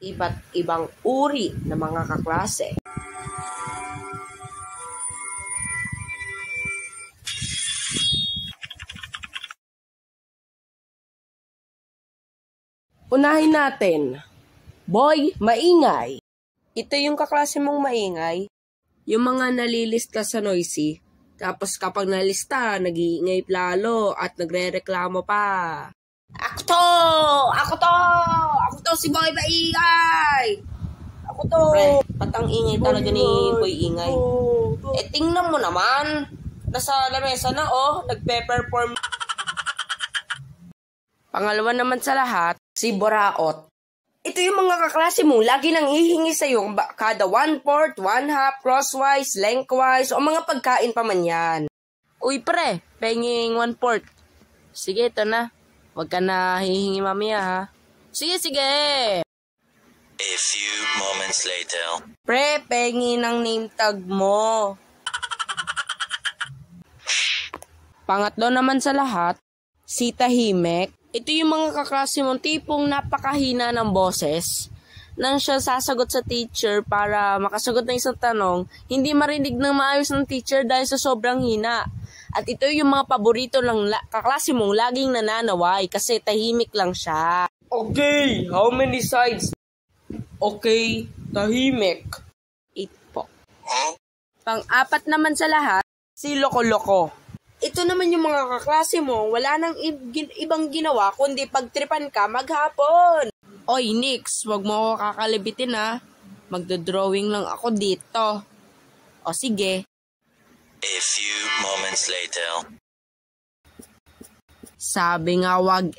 iba't ibang uri ng mga kaklase. Unahin natin, Boy Maingay. Ito yung kaklase mong maingay, yung mga nalilista sa noisy, tapos kapag nalista, nag-iingay lalo at nagre-reklamo pa. Ako to, si Boy Maingay! Ako to! Pre, patang ingay talaga ni Boy Ingay. Tingnan mo naman, nasa lamesa na nagpe-perform. Pangalawa naman sa lahat, si Boraot. Ito yung mga kaklase mo, lagi nang hihingi sa'yo kada 1/4, 1/2, crosswise, lengthwise, o mga pagkain pa man yan. Uy pre, penging 1/4. Sige, ito na. Huwag ka na hihingi mamaya ha. Sige. A few moments later. Pre, pengin ang name tag mo. Pangatlo naman sa lahat, si Tahimik. Ito yung mga kaklase mong tipong napakahina ng boses. Nang siya sasagot sa teacher para makasagot ng isang tanong, hindi marinig ng maayos ng teacher dahil sa sobrang hina. At ito yung mga paborito ng kaklase mong laging nananaway kasi tahimik lang siya. Okay, how many sides? Okay, tahimik. 8 po. Pang-apat naman sa lahat, si Loko-Loko. Ito naman yung mga kaklase mo, wala nang ibang ginawa kundi pagtripan ka maghapon. Oy, Nix, wag mo ako kakalibitin ha. Magdodrawing lang ako dito. O sige. A few moments later. Sabi nga wag